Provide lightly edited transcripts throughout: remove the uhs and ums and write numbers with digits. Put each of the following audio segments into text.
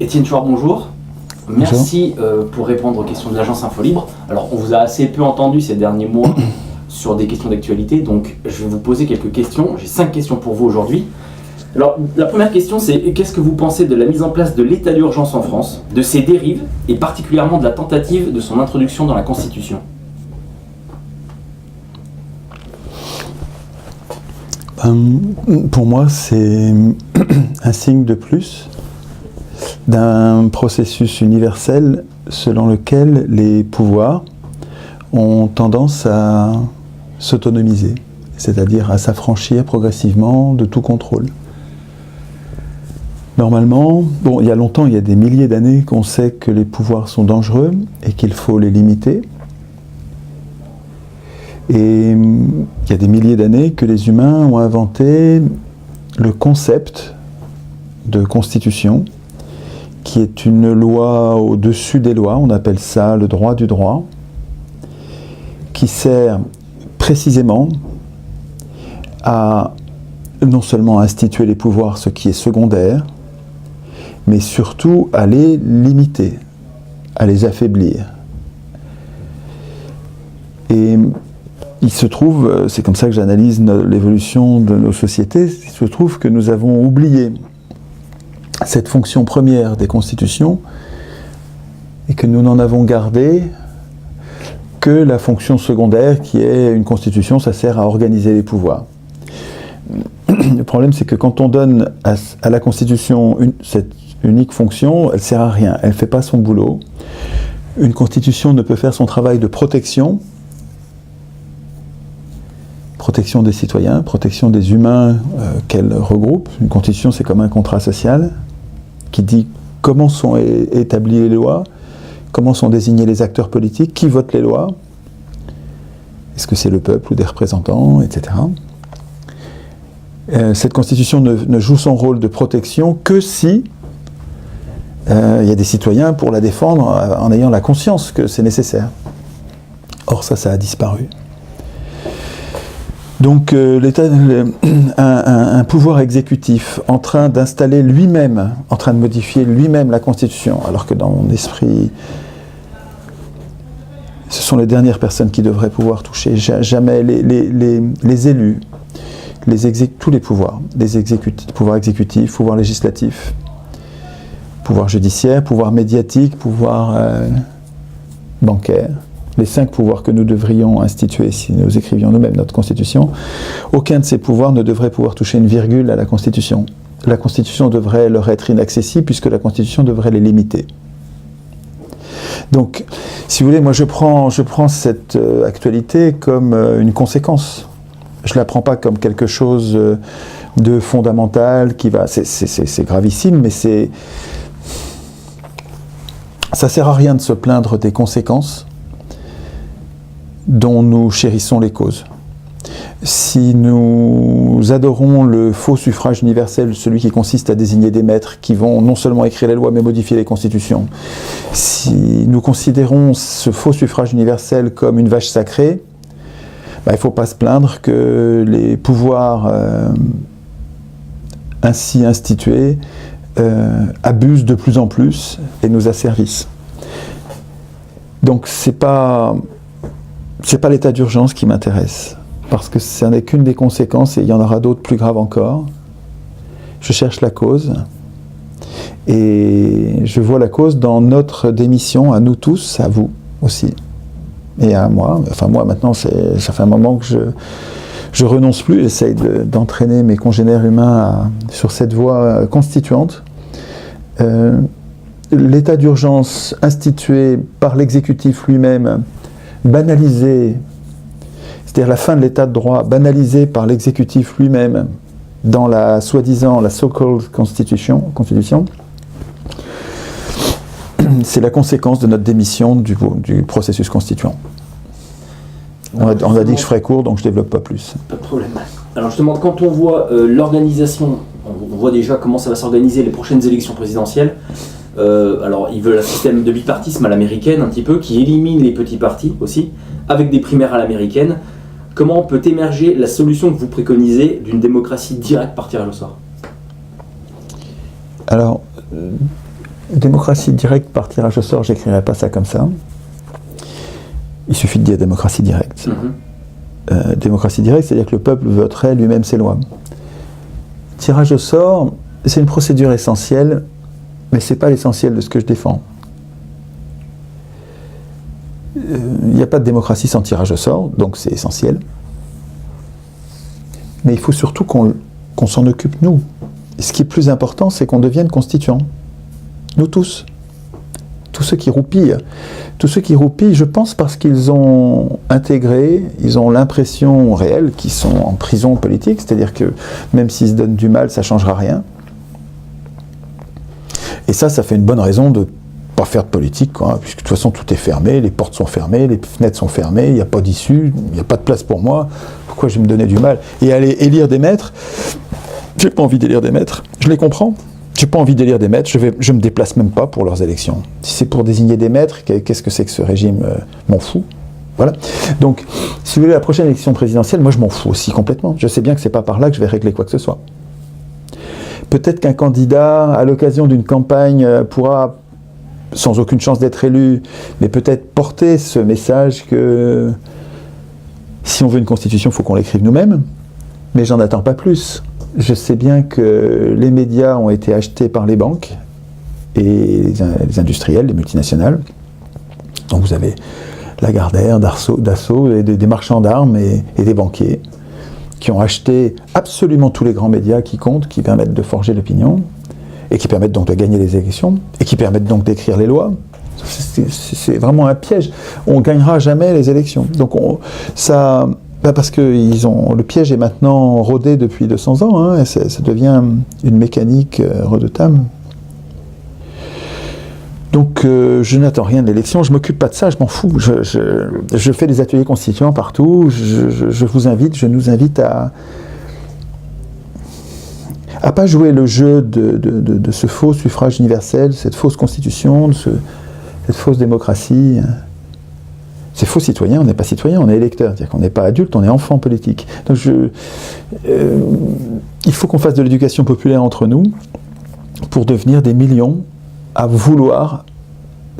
Étienne Chouard, bonjour. Merci pour répondre aux questions de l'agence Infolibre. Alors, on vous a assez peu entendu ces derniers mois sur des questions d'actualité, donc je vais vous poser quelques questions. J'ai 5 questions pour vous aujourd'hui. Alors, la première question, c'est qu'est-ce que vous pensez de la mise en place de l'état d'urgence en France, de ses dérives, et particulièrement de la tentative de son introduction dans la Constitution ? Pour moi, c'est un signe de plus d'un processus universel selon lequel les pouvoirs ont tendance à s'autonomiser, c'est-à-dire à s'affranchir progressivement de tout contrôle. Normalement, il y a longtemps, il y a des milliers d'années qu'on sait que les pouvoirs sont dangereux et qu'il faut les limiter. Et il y a des milliers d'années que les humains ont inventé le concept de constitution, qui est une loi au-dessus des lois, on appelle ça le droit du droit, qui sert précisément à non seulement instituer les pouvoirs, ce qui est secondaire, mais surtout à les limiter, à les affaiblir. Et il se trouve, c'est comme ça que j'analyse l'évolution de nos sociétés, il se trouve que nous avons oublié cette fonction première des constitutions et que nous n'en avons gardé que la fonction secondaire qui est une constitution, ça sert à organiser les pouvoirs. Le problème, c'est que quand on donne à la constitution cette unique fonction, elle ne sert à rien, elle ne fait pas son boulot. Une constitution ne peut faire son travail de protection des citoyens, protection des humains qu'elle regroupe. Une constitution, c'est comme un contrat social qui dit comment sont établies les lois, comment sont désignés les acteurs politiques, qui vote les lois, est-ce que c'est le peuple ou des représentants, etc. Cette constitution ne joue son rôle de protection que si il y a des citoyens pour la défendre en ayant la conscience que c'est nécessaire. Or ça a disparu. Donc un pouvoir exécutif en train d'installer lui-même, en train de modifier lui-même la Constitution, alors que dans mon esprit, ce sont les dernières personnes qui devraient pouvoir toucher, jamais les élus, tous les pouvoirs, pouvoir exécutif, pouvoir législatif, pouvoir judiciaire, pouvoir médiatique, pouvoir bancaire. Les 5 pouvoirs que nous devrions instituer si nous écrivions nous-mêmes notre Constitution, aucun de ces pouvoirs ne devrait pouvoir toucher une virgule à la Constitution. La Constitution devrait leur être inaccessible puisque la Constitution devrait les limiter. Donc, si vous voulez, moi je prends cette actualité comme une conséquence. Je ne la prends pas comme quelque chose de fondamental qui va... C'est gravissime, mais ça ne sert à rien de se plaindre des conséquences dont nous chérissons les causes. Si nous adorons le faux suffrage universel, celui qui consiste à désigner des maîtres qui vont non seulement écrire les lois mais modifier les constitutions, si nous considérons ce faux suffrage universel comme une vache sacrée, il ne faut pas se plaindre que les pouvoirs ainsi institués abusent de plus en plus et nous asservissent. Donc c'est pas l'état d'urgence qui m'intéresse, parce que ça n'est qu'une des conséquences, et il y en aura d'autres plus graves encore. Je cherche la cause, et je vois la cause dans notre démission, à nous tous, à vous aussi, et à moi. Enfin moi maintenant, ça fait un moment que je renonce plus, j'essaye d'entraîner mes congénères humains sur cette voie constituante. L'état d'urgence institué par l'exécutif lui-même, banalisé, c'est-à-dire la fin de l'état de droit, banalisé par l'exécutif lui-même dans la soi-disant, la so-called constitution, c'est la conséquence de notre démission du processus constituant. On a dit que je ferais court, donc je ne développe pas plus. Pas de problème. Alors justement, quand on voit l'organisation, on voit déjà comment ça va s'organiser les prochaines élections présidentielles. Alors ils veulent un système de bipartisme à l'américaine un petit peu, qui élimine les petits partis aussi, avec des primaires à l'américaine. Comment peut émerger la solution que vous préconisez d'une démocratie directe par tirage au sort ? Alors, Démocratie directe par tirage au sort, j'écrirai pas ça comme ça. Il suffit de dire démocratie directe. Démocratie directe, c'est-à-dire que le peuple voterait lui-même ses lois. Tirage au sort, c'est une procédure essentielle, mais c'est pas l'essentiel de ce que je défends. Il n'y a pas de démocratie sans tirage au sort, donc c'est essentiel. Mais il faut surtout qu'on s'en occupe, nous. Et ce qui est plus important, c'est qu'on devienne constituants. Nous tous. Tous ceux qui roupillent. Tous ceux qui roupillent, je pense, parce qu'ils ont intégré, ils ont l'impression réelle qu'ils sont en prison politique, c'est-à-dire que même s'ils se donnent du mal, ça ne changera rien. Et ça fait une bonne raison de pas faire de politique, quoi, puisque de toute façon tout est fermé, les portes sont fermées, les fenêtres sont fermées, il n'y a pas d'issue, il n'y a pas de place pour moi, pourquoi je vais me donner du mal? Et aller élire des maîtres, j'ai pas envie d'élire des maîtres, je les comprends, j'ai pas envie d'élire des maîtres, je me déplace même pas pour leurs élections. Si c'est pour désigner des maîtres, qu'est-ce que c'est que ce régime? M'en fous. Voilà. Donc, si vous voulez, la prochaine élection présidentielle, moi je m'en fous aussi complètement. Je sais bien que c'est pas par là que je vais régler quoi que ce soit. Peut-être qu'un candidat, à l'occasion d'une campagne, pourra, sans aucune chance d'être élu, mais peut-être porter ce message que si on veut une constitution, il faut qu'on l'écrive nous-mêmes, mais j'en attends pas plus. Je sais bien que les médias ont été achetés par les banques et les industriels, les multinationales. Donc vous avez Lagardère, Dassault, et des marchands d'armes et des banquiers qui ont acheté absolument tous les grands médias qui comptent, qui permettent de forger l'opinion, et qui permettent donc de gagner les élections, et qui permettent donc d'écrire les lois. C'est vraiment un piège. On ne gagnera jamais les élections. Donc parce que le piège est maintenant rodé depuis 200 ans, hein, et ça devient une mécanique redoutable. Donc je n'attends rien de l'élection, je ne m'occupe pas de ça, je m'en fous. Je fais des ateliers constituants partout, je nous invite à pas jouer le jeu de ce faux suffrage universel, cette fausse constitution, cette fausse démocratie. C'est faux citoyen, on n'est pas citoyen, on est électeur, c'est-à-dire qu'on n'est pas adulte, on est enfant politique. Donc il faut qu'on fasse de l'éducation populaire entre nous pour devenir des millions à vouloir,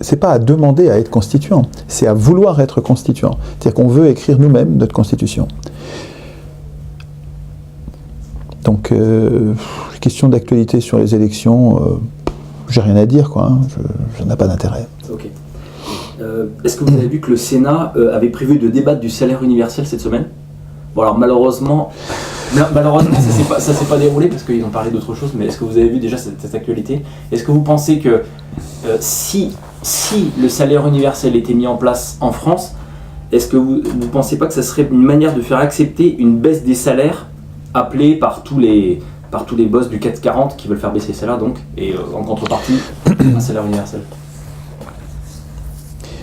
c'est pas à demander à être constituant, c'est à vouloir être constituant. C'est-à-dire qu'on veut écrire nous-mêmes notre constitution. Donc, question d'actualité sur les élections, j'ai rien à dire, quoi. Hein, ça n'a pas d'intérêt. Ok. Est-ce que vous avez vu que le Sénat avait prévu de débattre du salaire universel cette semaine? Bon, alors malheureusement ça s'est pas déroulé parce qu'ils ont parlé d'autre chose, mais est-ce que vous avez vu déjà cette actualité? Est-ce que vous pensez que si le salaire universel était mis en place en France, est-ce que vous ne pensez pas que ça serait une manière de faire accepter une baisse des salaires appelée par tous les boss du 440 qui veulent faire baisser les salaires, donc, et en contrepartie, un salaire universel?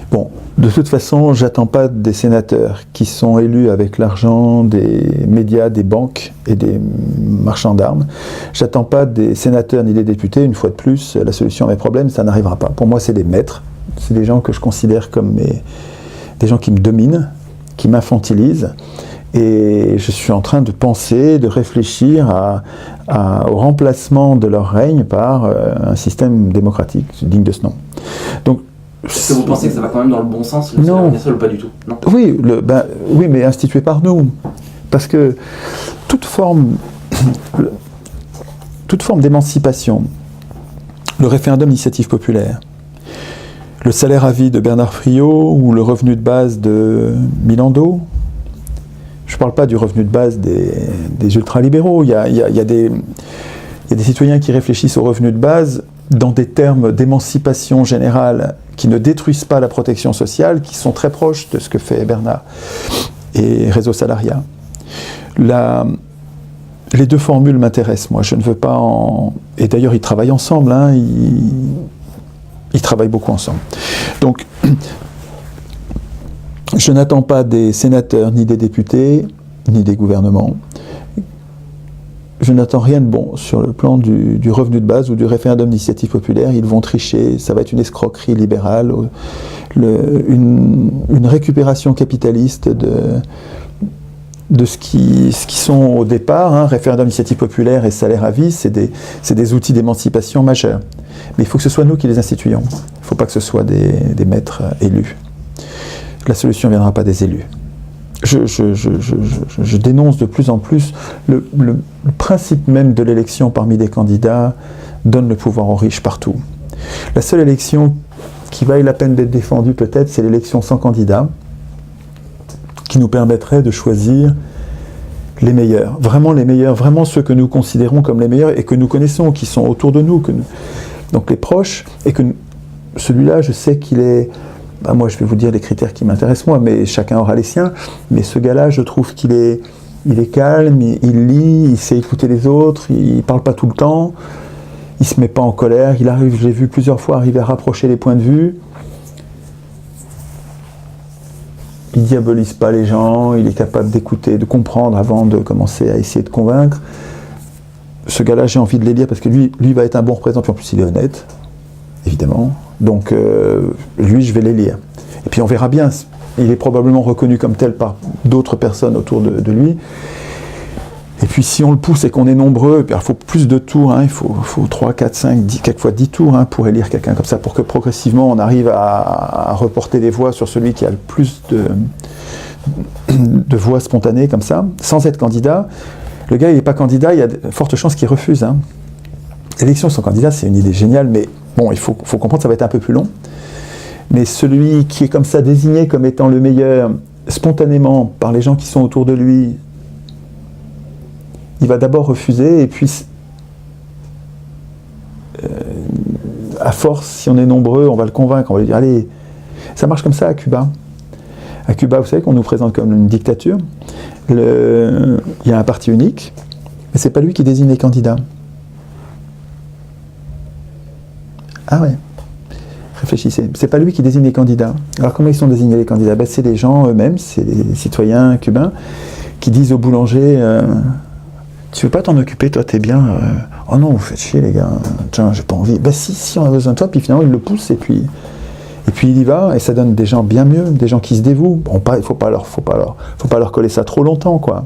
Bon, de toute façon, j'attends pas des sénateurs qui sont élus avec l'argent des médias, des banques et des marchands d'armes. J'attends pas des sénateurs ni des députés. Une fois de plus, la solution à mes problèmes, ça n'arrivera pas. Pour moi, c'est des maîtres. C'est des gens que je considère comme des gens qui me dominent, qui m'infantilisent. Et je suis en train de penser, de réfléchir au remplacement de leur règne par un système démocratique digne de ce nom. Donc, est-ce que vous pensez que ça va quand même dans le bon sens, le salaire universel, ou pas du tout? Non. Oui, mais institué par nous. Parce que toute forme d'émancipation, le référendum d'initiative populaire, le salaire à vie de Bernard Friot ou le revenu de base de Milando, je ne parle pas du revenu de base des ultralibéraux. Il y a des citoyens qui réfléchissent au revenu de base dans des termes d'émancipation générale qui ne détruisent pas la protection sociale, qui sont très proches de ce que fait Bernard et Réseau Salariat. Les deux formules m'intéressent, moi. Je ne veux pas Et d'ailleurs, ils travaillent ensemble, hein, ils travaillent beaucoup ensemble. Donc, je n'attends pas des sénateurs, ni des députés, ni des gouvernements. Je n'attends rien de bon sur le plan du revenu de base ou du référendum d'initiative populaire. Ils vont tricher, ça va être une escroquerie libérale, une récupération capitaliste de ce qui sont au départ, référendum d'initiative populaire et salaire à vie, c'est des outils d'émancipation majeurs. Mais il faut que ce soit nous qui les instituions. Il ne faut pas que ce soit des maîtres élus. La solution ne viendra pas des élus. Je dénonce de plus en plus le principe même de l'élection parmi des candidats donne le pouvoir aux riches partout. La seule élection qui vaille la peine d'être défendue peut-être, c'est l'élection sans candidat, qui nous permettrait de choisir les meilleurs, vraiment ceux que nous considérons comme les meilleurs et que nous connaissons, qui sont autour de nous, donc les proches, et que celui-là, je sais qu'il est... moi, je vais vous dire les critères qui m'intéressent moi, mais chacun aura les siens. Mais ce gars-là, je trouve qu'il est calme, il lit, il sait écouter les autres, il parle pas tout le temps, il se met pas en colère, il arrive, je l'ai vu plusieurs fois, arriver à rapprocher les points de vue. Il diabolise pas les gens, il est capable d'écouter, de comprendre avant de commencer à essayer de convaincre. Ce gars-là, j'ai envie de l'élire parce que lui va être un bon représentant, en plus il est honnête, évidemment. Donc lui, je vais l'élire. Et puis on verra bien, il est probablement reconnu comme tel par d'autres personnes autour de lui. Et puis si on le pousse et qu'on est nombreux, il faut plus de tours, il faut 3, 4, 5, 10, quelquefois 10 tours pour élire quelqu'un comme ça, pour que progressivement on arrive à reporter les voix sur celui qui a le plus de voix spontanées comme ça, sans être candidat. Le gars, il n'est pas candidat, il y a de fortes chances qu'il refuse. L'élection sans candidat, c'est une idée géniale, mais bon, il faut comprendre que ça va être un peu plus long. Mais celui qui est comme ça désigné comme étant le meilleur, spontanément, par les gens qui sont autour de lui, il va d'abord refuser, et puis, à force, si on est nombreux, on va le convaincre, on va lui dire, allez, ça marche comme ça à Cuba. À Cuba, vous savez qu'on nous présente comme une dictature. Il y a un parti unique, mais c'est pas lui qui désigne les candidats. Ah ouais, réfléchissez. C'est pas lui qui désigne les candidats. Alors comment ils sont désignés les candidats ? C'est les gens eux-mêmes, c'est les citoyens cubains qui disent au boulanger tu veux pas t'en occuper, toi t'es bien. Oh non, vous faites chier les gars. Tiens, j'ai pas envie. Si on a besoin de toi, puis finalement il le pousse et puis il y va et ça donne des gens bien mieux, des gens qui se dévouent. Bon, il faut pas leur coller ça trop longtemps quoi.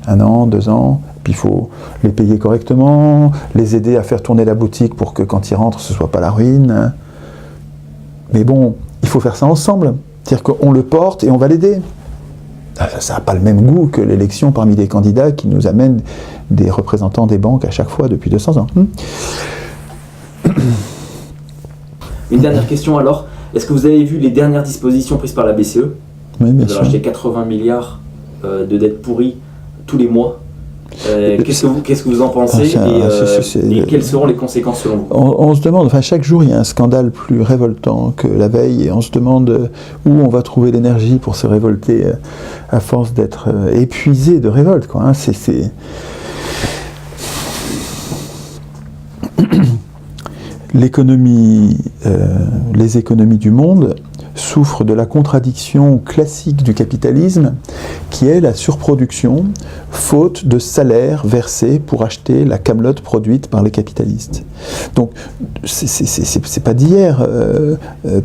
1 an, 2 ans. Puis il faut les payer correctement, les aider à faire tourner la boutique pour que quand ils rentrent, ce ne soit pas la ruine. Mais bon, il faut faire ça ensemble. C'est-à-dire qu'on le porte et on va l'aider. Ça n'a pas le même goût que l'élection parmi des candidats qui nous amènent des représentants des banques à chaque fois depuis 200 ans. Une dernière question alors. Est-ce que vous avez vu les dernières dispositions prises par la BCE ? Oui, bien sûr. sûr. Acheter 80 milliards de dettes pourries tous les mois. Qu'est-ce que vous en pensez et quelles seront les conséquences selon vous ? On se demande, chaque jour il y a un scandale plus révoltant que la veille et on se demande où on va trouver l'énergie pour se révolter à force d'être épuisé de révolte. Les économies du monde souffrent de la contradiction classique du capitalisme qui est la surproduction, faute de salaire versé pour acheter la camelote produite par les capitalistes. Donc, c'est pas d'hier.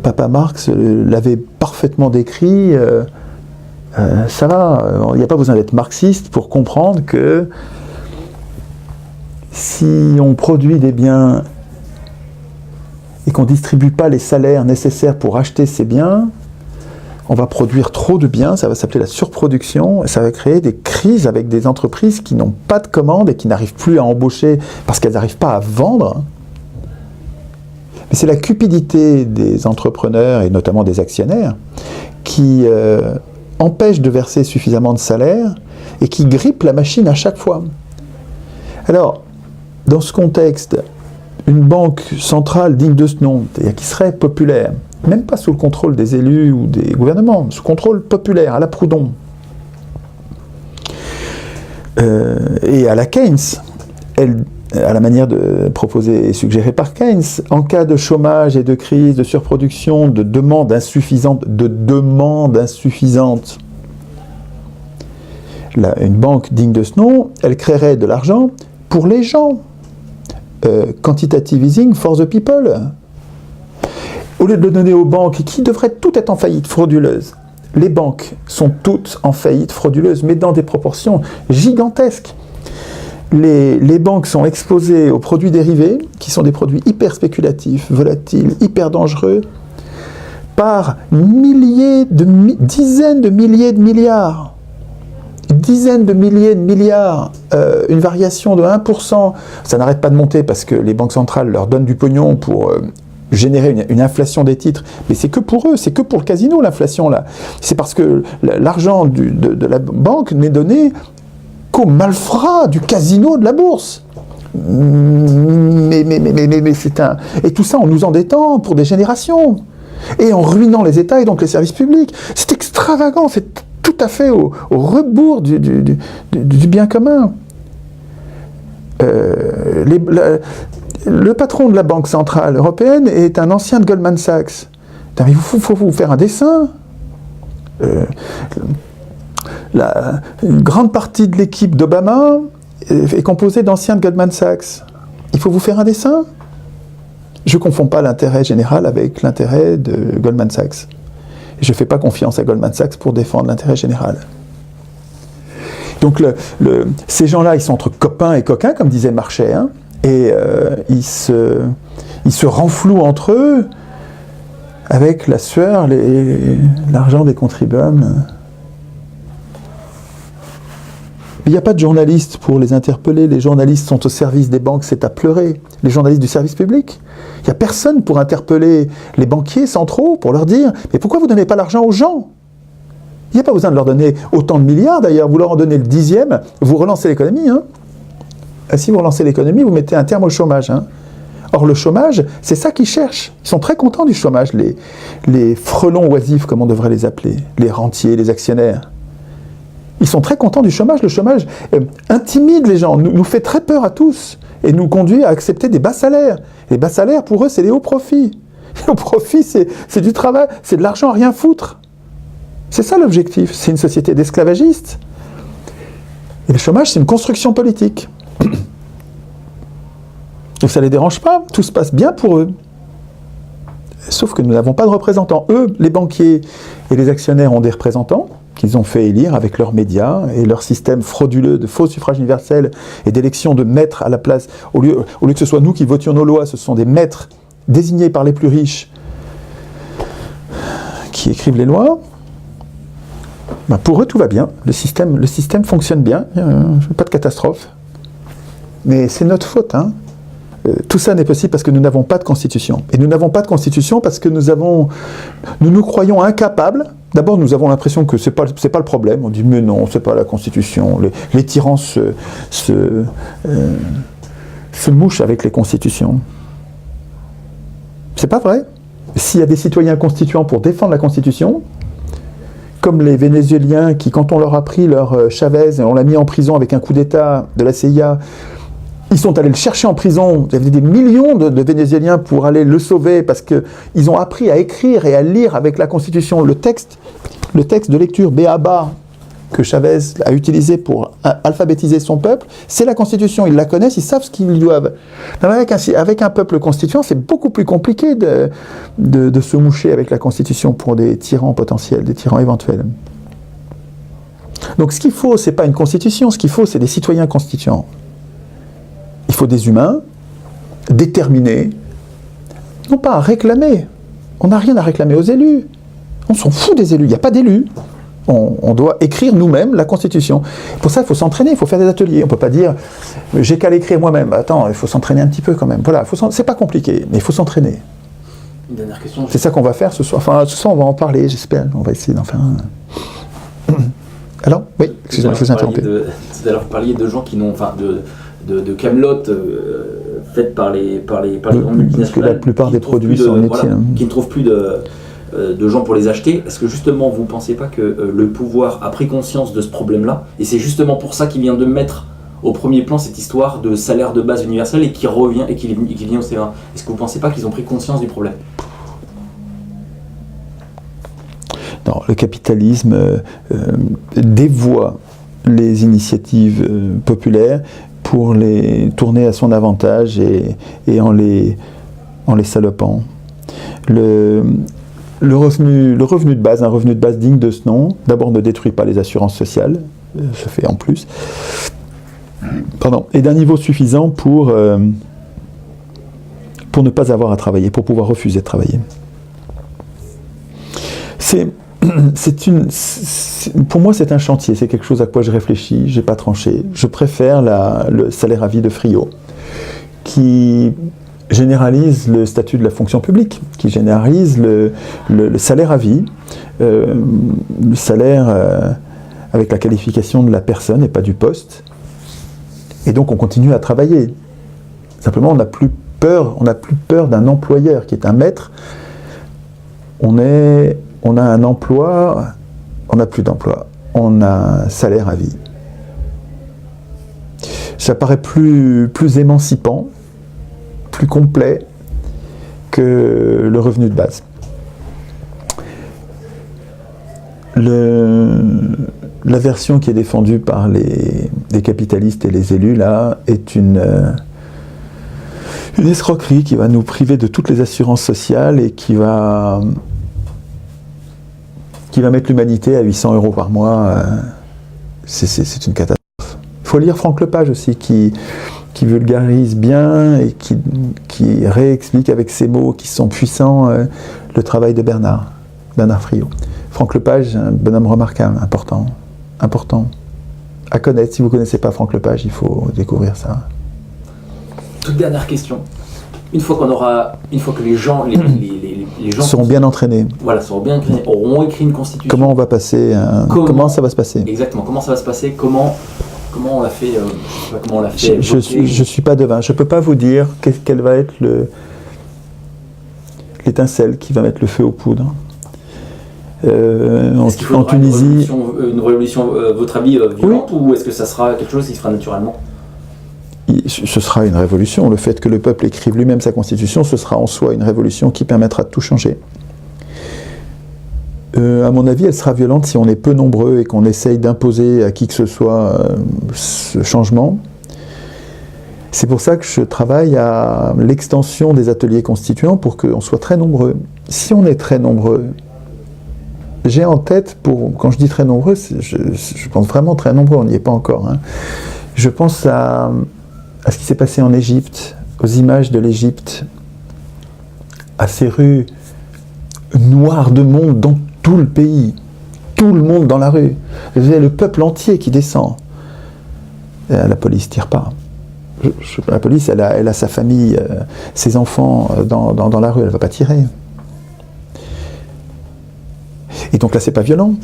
Papa Marx l'avait parfaitement décrit. Ça va, il n'y a pas besoin d'être marxiste pour comprendre que si on produit des biens et qu'on ne distribue pas les salaires nécessaires pour acheter ces biens, on va produire trop de biens, ça va s'appeler la surproduction, et ça va créer des crises avec des entreprises qui n'ont pas de commandes et qui n'arrivent plus à embaucher parce qu'elles n'arrivent pas à vendre. Mais c'est la cupidité des entrepreneurs, et notamment des actionnaires, qui empêche de verser suffisamment de salaire et qui grippe la machine à chaque fois. Alors, dans ce contexte, une banque centrale digne de ce nom, c'est-à-dire qui serait populaire, même pas sous le contrôle des élus ou des gouvernements, sous contrôle populaire, à la Proudhon, et à la Keynes, à la manière de proposer et suggérée par Keynes, en cas de chômage et de crise, de surproduction, de demande insuffisante, une banque digne de ce nom, elle créerait de l'argent pour les gens. Quantitative easing for the people. Au lieu de le donner aux banques qui devraient toutes être en faillite frauduleuse, les banques sont toutes en faillite frauduleuse, mais dans des proportions gigantesques. Les banques sont exposées aux produits dérivés, qui sont des produits hyper spéculatifs, volatiles, hyper dangereux, par dizaines de milliers de milliards. Dizaines de milliers de milliards, une variation de 1%, ça n'arrête pas de monter parce que les banques centrales leur donnent du pognon pour générer une inflation des titres, mais c'est que pour eux, c'est que pour le casino l'inflation là. C'est parce que l'argent de la banque n'est donné qu'aux malfrats du casino de la bourse. Mais c'est un... Et tout ça en nous endettant pour des générations, et en ruinant les États et donc les services publics. C'est extravagant, c'est tout à fait au rebours du bien commun. Le patron de la Banque Centrale Européenne est un ancien de Goldman Sachs. Mais il faut vous faire un dessin. Une grande partie de l'équipe d'Obama est composée d'anciens de Goldman Sachs. Il faut vous faire un dessin. Je ne confonds pas l'intérêt général avec l'intérêt de Goldman Sachs. Je ne fais pas confiance à Goldman Sachs pour défendre l'intérêt général. Donc ces gens-là, ils sont entre copains et coquins, comme disait Marchais, hein, et ils se renflouent entre eux avec la sueur, l'argent des contribuables. Il n'y a pas de journalistes pour les interpeller. Les journalistes sont au service des banques, c'est à pleurer. Les journalistes du service public. Il n'y a personne pour interpeller les banquiers centraux, pour leur dire « Mais pourquoi vous ne donnez pas l'argent aux gens ?» Il n'y a pas besoin de leur donner autant de milliards, d'ailleurs. Vous leur en donnez le 10e, vous relancez l'économie. Hein. Si vous relancez l'économie, vous mettez un terme au chômage. Hein. Or, le chômage, c'est ça qu'ils cherchent. Ils sont très contents du chômage, les frelons oisifs, comme on devrait les appeler, les rentiers, les actionnaires. Ils sont très contents du chômage. Le chômage intimide les gens, nous fait très peur à tous et nous conduit à accepter des bas salaires. Les bas salaires, pour eux, c'est les hauts profits. Les hauts profits, c'est du travail, c'est de l'argent à rien foutre. C'est ça l'objectif. C'est une société d'esclavagistes. Et le chômage, c'est une construction politique. Donc ça ne les dérange pas, tout se passe bien pour eux. Sauf que nous n'avons pas de représentants. Eux, les banquiers et les actionnaires ont des représentants qu'ils ont fait élire avec leurs médias et leur système frauduleux de faux suffrage universel et d'élection de maîtres à la place. Au lieu que ce soit nous qui votions nos lois, ce sont des maîtres désignés par les plus riches qui écrivent les lois. Ben pour eux, tout va bien. Le système fonctionne bien. Pas de catastrophe. Mais c'est notre faute, hein. Tout ça n'est possible parce que nous n'avons pas de constitution. Et nous n'avons pas de constitution parce que nous nous croyons incapables. D'abord, nous avons l'impression que c'est pas le problème. On dit, mais non, c'est pas la constitution. Les tyrans se mouchent avec les constitutions. C'est pas vrai. S'il y a des citoyens constituants pour défendre la constitution, comme les Vénézuéliens qui, quand on leur a pris leur Chavez et on l'a mis en prison avec un coup d'État de la CIA, ils sont allés le chercher en prison. Il y avait des millions de Vénézuéliens pour aller le sauver parce qu'ils ont appris à écrire et à lire avec la Constitution le texte de lecture B.A.B.A. que Chavez a utilisé pour alphabétiser son peuple. C'est la Constitution. Ils la connaissent, ils savent ce qu'ils lui doivent. Avec un peuple constituant, c'est beaucoup plus compliqué de se moucher avec la Constitution pour des tyrans potentiels, des tyrans éventuels. Donc ce qu'il faut, c'est pas une constitution. Ce qu'il faut, c'est des citoyens constituants. Il faut des humains déterminés, non pas à réclamer. On n'a rien à réclamer aux élus. On s'en fout des élus. Il n'y a pas d'élus. On doit écrire nous-mêmes la Constitution. Pour ça, il faut s'entraîner, il faut faire des ateliers. On ne peut pas dire « j'ai qu'à l'écrire moi-même ». Attends, il faut s'entraîner un petit peu quand même. Voilà, c'est pas compliqué, mais il faut s'entraîner. Une dernière question. C'est ça qu'on va faire ce soir. Enfin, ce soir, on va en parler, j'espère. On va essayer d'en faire un. Alors, oui, excusez-moi, je vous interromps. Tout à l'heure, vous parliez de gens qui n'ont... Enfin, de camelotes faites par les grandes multinationales. Parce que la plupart des produits sont métiers. Qui ne trouvent plus de gens pour les acheter. Est-ce que justement vous ne pensez pas que le pouvoir a pris conscience de ce problème-là et c'est justement pour ça qu'il vient de mettre au premier plan cette histoire de salaire de base universel et qui revient et qui vient au C20? Est-ce que vous ne pensez pas qu'ils ont pris conscience du problème? Non, le capitalisme dévoie les initiatives populaires pour les tourner à son avantage et en les salopant. le revenu de base, un revenu de base digne de ce nom, d'abord ne détruit pas les assurances sociales, ça fait en plus, et d'un niveau suffisant pour ne pas avoir à travailler, pour pouvoir refuser de travailler. Pour moi, c'est un chantier, c'est quelque chose à quoi je réfléchis, je n'ai pas tranché. Je préfère le salaire à vie de Friot, qui généralise le statut de la fonction publique, qui généralise le salaire à vie, le salaire avec la qualification de la personne et pas du poste. Et donc on continue à travailler. Simplement, on n'a plus peur d'un employeur qui est un maître. On a un emploi, on n'a plus d'emploi, on a un salaire à vie. Ça paraît plus émancipant, plus complet que le revenu de base. La version qui est défendue par les capitalistes et les élus, là, est une escroquerie qui va nous priver de toutes les assurances sociales et qui va mettre l'humanité à 800 € par mois. C'est une catastrophe. Il faut lire Franck Lepage aussi, qui vulgarise bien et qui réexplique avec ses mots qui sont puissants le travail de Bernard Friot. Franck Lepage, un bonhomme remarquable, important à connaître. Si vous ne connaissez pas Franck Lepage, il faut découvrir ça. Toute dernière question. Une fois que les gens seront bien entraînés. Voilà, seront bien entraînés, auront écrit une constitution. Comment on va passer comment ça va se passer? Exactement. Comment ça va se passer? Comment on l'a fait? Je suis pas devin. Je peux pas vous dire quel va être l'étincelle qui va mettre le feu aux poudres. En Tunisie. Une révolution, votre avis, violente, oui. Ou est-ce que ça sera quelque chose qui se fera naturellement? Ce sera une révolution. Le fait que le peuple écrive lui-même sa constitution, ce sera en soi une révolution qui permettra de tout changer. À mon avis, elle sera violente si on est peu nombreux et qu'on essaye d'imposer à qui que ce soit ce changement. C'est pour ça que je travaille à l'extension des ateliers constituants pour qu'on soit très nombreux. Si on est très nombreux, j'ai en tête, quand je dis très nombreux, je pense vraiment très nombreux, on n'y est pas encore. Hein. Je pense à ce qui s'est passé en Égypte, aux images de l'Égypte, à ces rues noires de monde dans tout le pays, tout le monde dans la rue. Vous avez le peuple entier qui descend. La police ne tire pas. La police, elle a sa famille, ses enfants dans la rue, elle ne va pas tirer. Et donc là, c'est pas violent.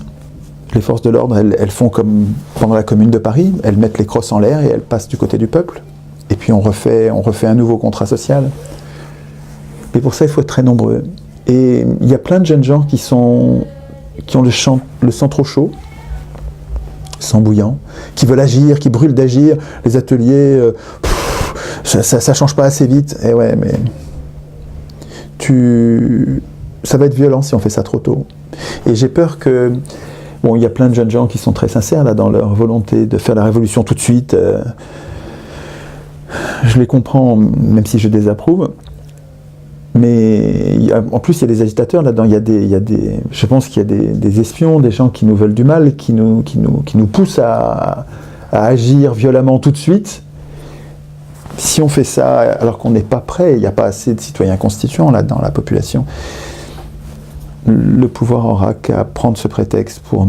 Les forces de l'ordre, elles font comme pendant la Commune de Paris, elles mettent les crosses en l'air et elles passent du côté du peuple. Et puis on refait un nouveau contrat social. Mais pour ça, il faut être très nombreux. Et il y a plein de jeunes gens qui ont le sang trop chaud, sang bouillant, qui veulent agir, qui brûlent d'agir. Les ateliers, ça change pas assez vite. Et ouais, mais ça va être violent si on fait ça trop tôt. Et j'ai peur que... Bon, il y a plein de jeunes gens qui sont très sincères là, dans leur volonté de faire la révolution tout de suite. Je les comprends, même si je désapprouve. Mais en plus, il y a des agitateurs là-dedans. Je pense qu'il y a des espions, des gens qui nous veulent du mal, qui nous poussent à agir violemment tout de suite. Si on fait ça alors qu'on n'est pas prêt, il n'y a pas assez de citoyens constituants là dans la population, le pouvoir aura qu'à prendre ce prétexte pour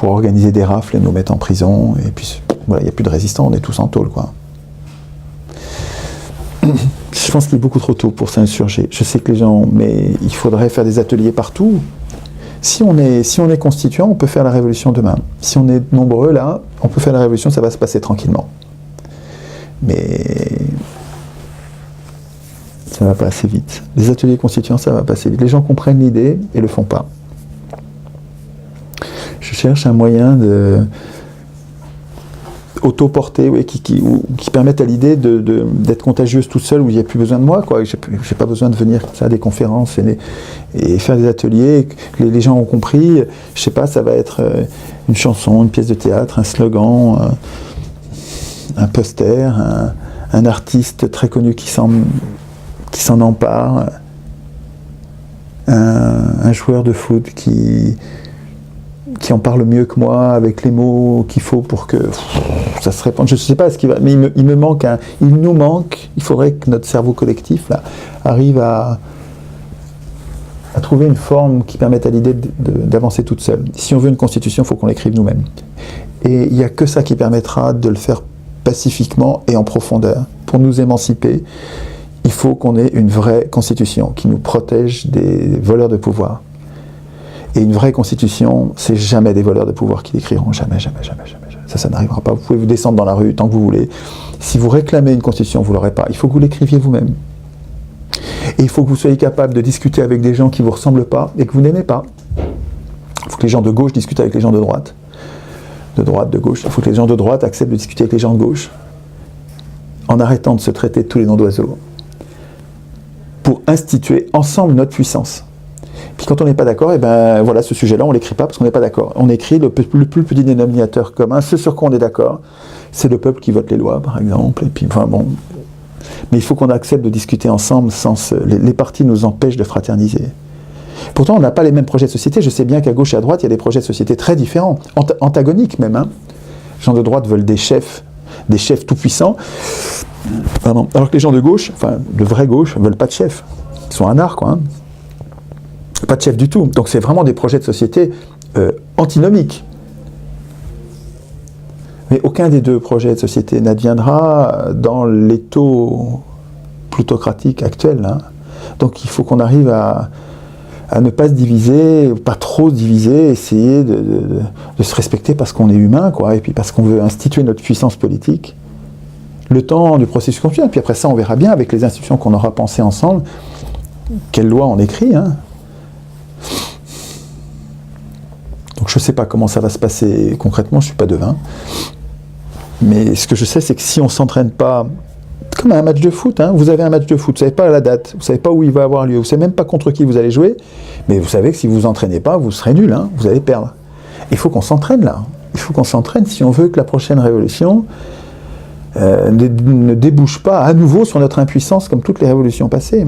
organiser des rafles et nous mettre en prison. Et puis voilà, il n'y a plus de résistants, on est tous en tôle, quoi. Je pense qu'il est beaucoup trop tôt pour s'insurger. Je sais que les gens, mais il faudrait faire des ateliers partout. Si on est constituant, on peut faire la révolution demain. Si on est nombreux là, on peut faire la révolution, ça va se passer tranquillement. Mais ça va pas assez vite. Les ateliers constituants, ça va pas assez vite. Les gens comprennent l'idée et le font pas. Je cherche un moyen de autoporter, oui, qui permette à l'idée d'être contagieuse toute seule, où il n'y a plus besoin de moi, quoi. J'ai pas besoin de venir à des conférences et faire des ateliers. Les gens ont compris. Je sais pas, ça va être une chanson, une pièce de théâtre, un slogan, un poster, un artiste très connu qui s'en empare, un un joueur de foot qui en parle mieux que moi, avec les mots qu'il faut pour que ça se répande. Je ne sais pas ce qui va, mais il nous manque, il faudrait que notre cerveau collectif là, arrive à trouver une forme qui permette à l'idée d'avancer toute seule. Si on veut une constitution, il faut qu'on l'écrive nous-mêmes. Et il n'y a que ça qui permettra de le faire pacifiquement et en profondeur. Pour nous émanciper, il faut qu'on ait une vraie constitution qui nous protège des voleurs de pouvoir. Et une vraie constitution, c'est jamais des voleurs de pouvoir qui l'écriront. Jamais, jamais, jamais, jamais. Ça n'arrivera pas. Vous pouvez vous descendre dans la rue tant que vous voulez. Si vous réclamez une constitution, vous ne l'aurez pas. Il faut que vous l'écriviez vous-même. Et il faut que vous soyez capable de discuter avec des gens qui ne vous ressemblent pas et que vous n'aimez pas. Il faut que les gens de gauche discutent avec les gens de droite. De droite, de gauche. Il faut que les gens de droite acceptent de discuter avec les gens de gauche. En arrêtant de se traiter de tous les noms d'oiseaux. Pour instituer ensemble notre puissance. Puis quand on n'est pas d'accord, et ben voilà, ce sujet-là, on ne l'écrit pas parce qu'on n'est pas d'accord. On écrit le plus petit dénominateur commun, ce sur quoi on est d'accord, c'est le peuple qui vote les lois, par exemple. Et puis, enfin bon. Mais il faut qu'on accepte de discuter ensemble sans les partis nous empêchent de fraterniser. Pourtant, on n'a pas les mêmes projets de société. Je sais bien qu'à gauche et à droite, il y a des projets de société très différents, antagoniques même. Hein. Les gens de droite veulent des chefs tout puissants. Pardon. Alors que les gens de gauche, enfin de vraie gauche, ne veulent pas de chefs. Ils sont anards, quoi. Hein. Pas de chef du tout. Donc c'est vraiment des projets de société antinomiques. Mais aucun des deux projets de société n'adviendra dans l'étau plutocratique actuel. Hein. Donc il faut qu'on arrive à ne pas se diviser, pas trop se diviser, essayer de se respecter parce qu'on est humain, quoi, et puis parce qu'on veut instituer notre puissance politique. Le temps du processus constitutionnel, puis après ça on verra bien avec les institutions qu'on aura pensées ensemble, quelle loi on écrit. Hein. Donc je ne sais pas comment ça va se passer concrètement, je ne suis pas devin. Mais ce que je sais, c'est que si on ne s'entraîne pas, comme un match de foot, hein, vous avez un match de foot, vous ne savez pas la date, vous ne savez pas où il va avoir lieu, vous ne savez même pas contre qui vous allez jouer, mais vous savez que si vous ne vous entraînez pas, vous serez nul, hein, vous allez perdre. Il faut qu'on s'entraîne là, il faut qu'on s'entraîne si on veut que la prochaine révolution ne débouche pas à nouveau sur notre impuissance comme toutes les révolutions passées.